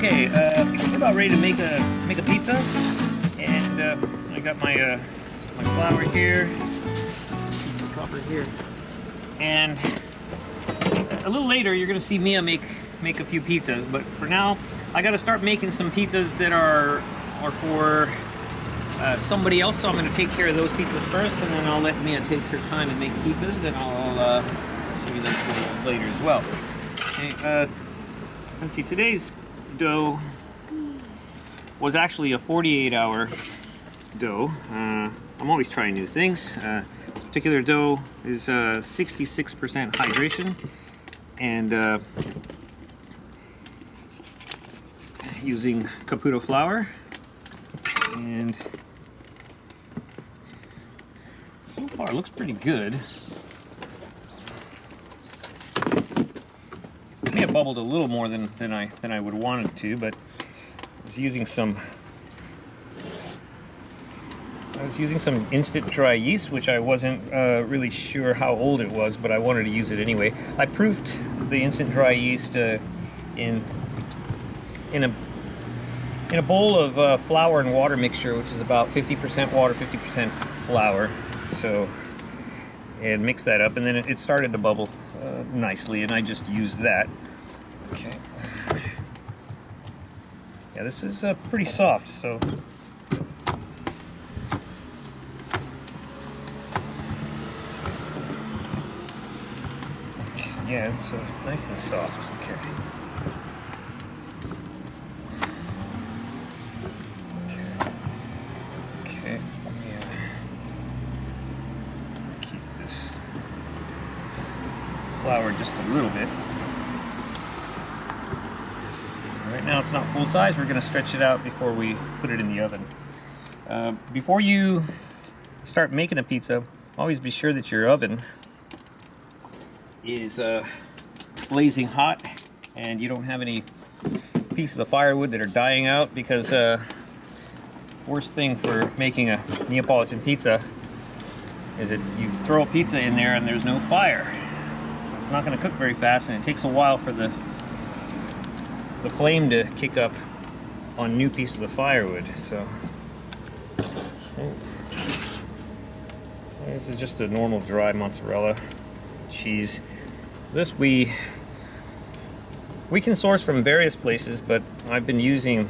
Okay, we're about ready to make a pizza, and I got my my flour here, copper here, and a little later you're gonna see Mia make a few pizzas. But for now, I got to start making some pizzas that are for somebody else. So I'm gonna take care of those pizzas first, and then I'll let Mia take her time and make pizzas, and I'll show you those videos later as well. Okay, let's see. Today's dough was actually a 48-hour dough. I'm always trying new things. This particular dough is 66% hydration, and using Caputo flour, and so far it looks pretty good. It may have bubbled a little more than I would want it to, but I was using some instant dry yeast, which I wasn't really sure how old it was, but I wanted to use it anyway. I proofed the instant dry yeast in a bowl of flour and water mixture, which is about 50% water, 50% flour. So, and mix that up, and then it started to bubble nicely, and I just used that. Okay. Yeah, this is pretty soft, so. Okay. Yeah, it's nice and soft. Okay. Okay. Yeah. Keep this flour just a little bit. Right now it's not full size. We're going to stretch it out before we put it in the oven. Before you start making a pizza, always be sure that your oven is blazing hot and you don't have any pieces of firewood that are dying out, because worst thing for making a Neapolitan pizza is that you throw a pizza in there and there's no fire. So it's not going to cook very fast, and it takes a while for the flame to kick up on new pieces of firewood. So this is just a normal dry mozzarella cheese. This we can source from various places, but I've been using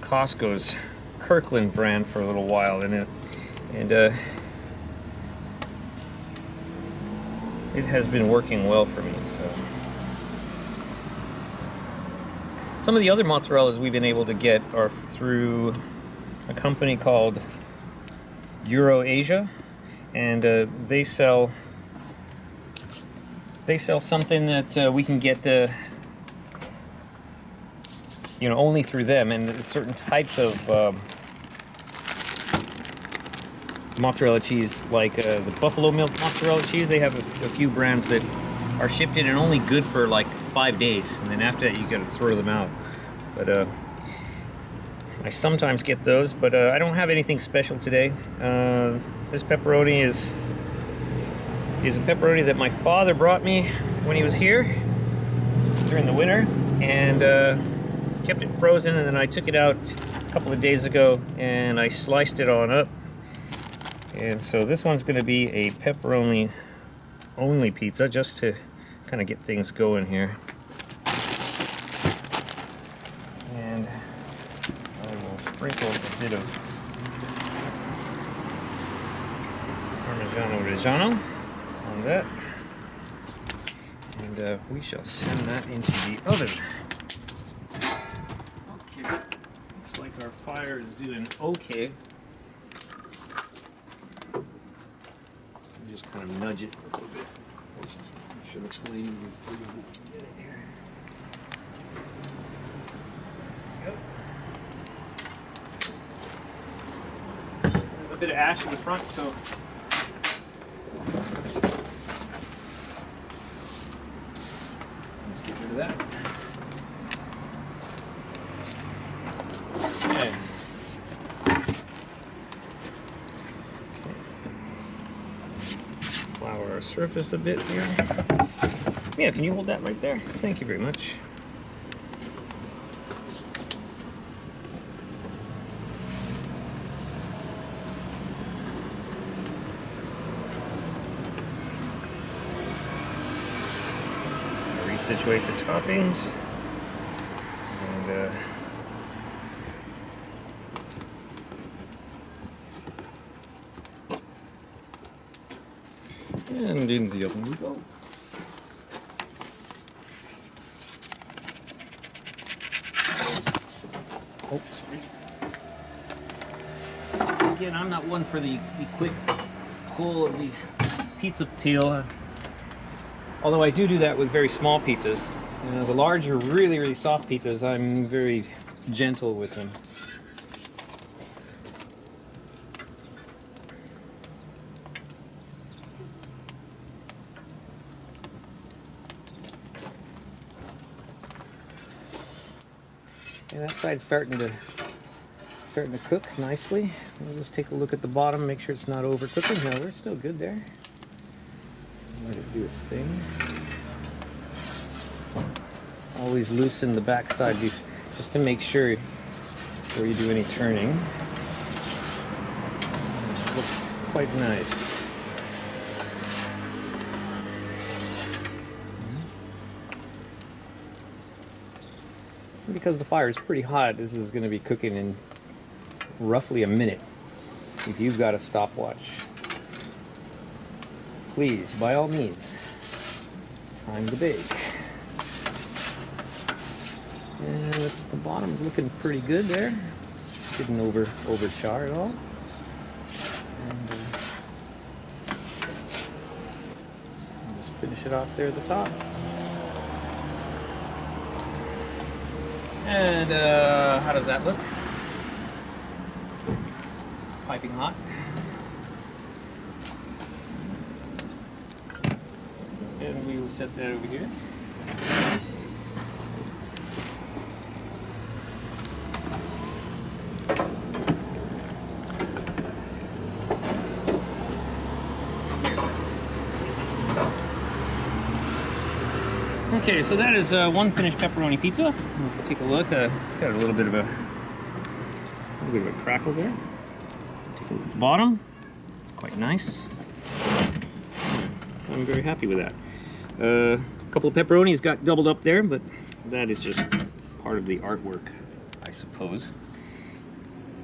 Costco's Kirkland brand for a little while, and it has been working well for me. So some of the other mozzarellas we've been able to get are through a company called EuroAsia, and they sell something that we can get only through them, and certain types of mozzarella cheese, like the buffalo milk mozzarella cheese. They have a few brands that are shipped in and only good for like 5 days, and then after that you gotta throw them out. But I sometimes get those, but I don't have anything special today. This pepperoni is a pepperoni that my father brought me when he was here during the winter, and kept it frozen, and then I took it out a couple of days ago and I sliced it on up. And so this one's going to be a pepperoni only pizza, just to kind of get things going here. And I will sprinkle a bit of Parmigiano Reggiano on that, and we shall send that into the oven. Okay, looks like our fire is doing okay. Just kind of nudge it a little bit. Make sure the flames is good in here. There's a bit of ash in the front, so let's get rid of that. Okay. Flour our surface a bit here. Yeah, can you hold that right there? Thank you very much. situate the toppings. And in the oven we go. Oh, sorry. Again, I'm not one for the quick pull of the pizza peel. Although I do that with very small pizzas. The larger, really soft pizzas, I'm very gentle with them. And that side's starting to cook nicely. We'll just take a look at the bottom, make sure it's not overcooking. No, we're still good there. Let it do its thing. Always loosen the back side just to make sure before you do any turning. It looks quite nice. Because the fire is pretty hot, this is going to be cooking in roughly a minute. If you've got a stopwatch, please, by all means, time to bake. And the bottom's looking pretty good there. Didn't overchar at all. And just finish it off there at the top. And how does that look? Piping hot. And we will set that over here. Okay, so that is one finished pepperoni pizza. We'll take a look. It's got a little bit of a crackle there. Take a look at the bottom. It's quite nice. I'm very happy with that. A couple of pepperonis got doubled up there, but that is just part of the artwork, I suppose.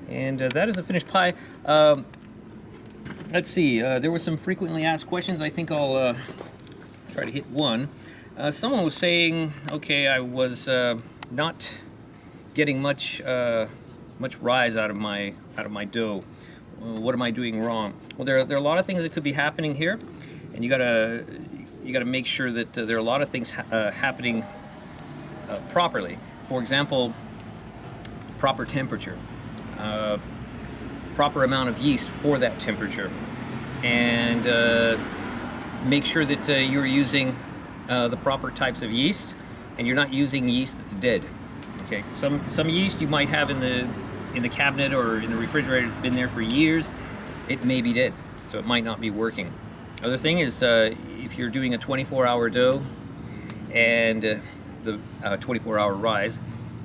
And that is the finished pie. Let's see. There were some frequently asked questions. I think I'll try to hit one. Someone was saying, okay, I was not getting much rise out of my dough. What am I doing wrong? Well, there are a lot of things that could be happening here, and you gotta make sure that there are a lot of things happening properly. For example, proper temperature, proper amount of yeast for that temperature, and make sure that you're using the proper types of yeast, and you're not using yeast that's dead. Okay, some yeast you might have in the cabinet or in the refrigerator, it's been there for years, it may be dead, so it might not be working. Other thing is, if you're doing a 24-hour dough and the 24-hour rise,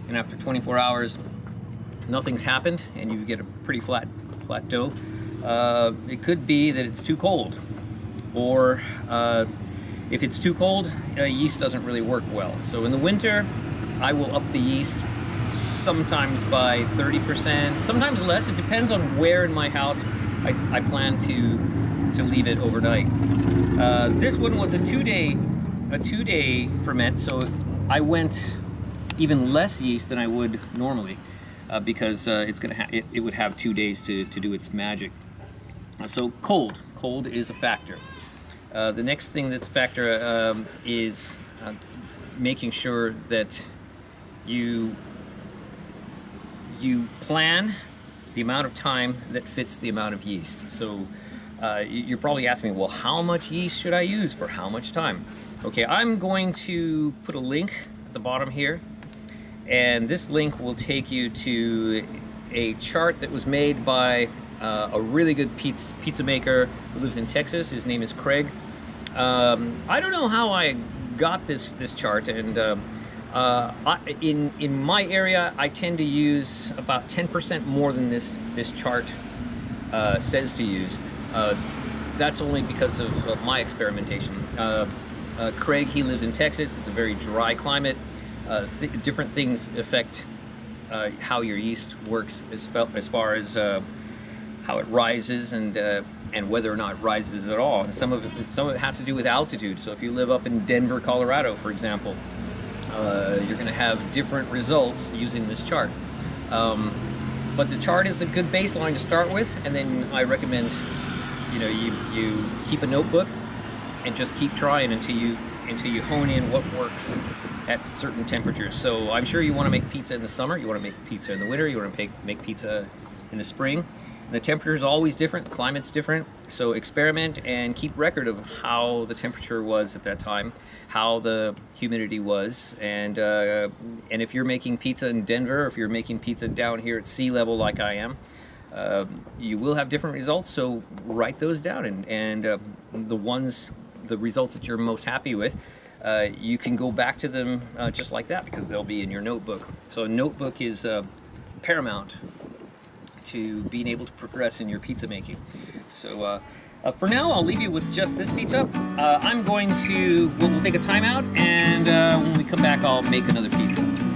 and after 24 hours nothing's happened and you get a pretty flat dough, it could be that it's too cold, or if it's too cold, yeast doesn't really work well. So in the winter, I will up the yeast sometimes by 30%, sometimes less. It depends on where in my house I plan to leave it overnight. This one was a two-day ferment, so I went even less yeast than I would normally, because it would have 2 days to do its magic. So cold is a factor. The next thing that's a factor is making sure that you plan the amount of time that fits the amount of yeast. So you're probably asking me, well, how much yeast should I use for how much time? Okay, I'm going to put a link at the bottom here, and this link will take you to a chart that was made by a really good pizza maker who lives in Texas. His name is Craig. I don't know how I got this chart, and in my area I tend to use about 10% more than this chart says to use. That's only because of my experimentation. Craig, he lives in Texas. It's a very dry climate. Different things affect how your yeast works as far as how it rises and whether or not it rises at all. And some of it has to do with altitude. So if you live up in Denver, Colorado, for example, you're going to have different results using this chart. But the chart is a good baseline to start with, and then I recommend you keep a notebook and just keep trying until you hone in what works at certain temperatures. So I'm sure you want to make pizza in the summer, you want to make pizza in the winter, you want to make pizza in the spring. And the temperature is always different, the climate's different, so experiment and keep record of how the temperature was at that time, how the humidity was, and if you're making pizza in Denver, or if you're making pizza down here at sea level like I am, you will have different results, so write those down, and the results that you're most happy with, you can go back to them just like that, because they'll be in your notebook. So a notebook is paramount to being able to progress in your pizza making. So for now, I'll leave you with just this pizza. We'll take a time out, and when we come back, I'll make another pizza.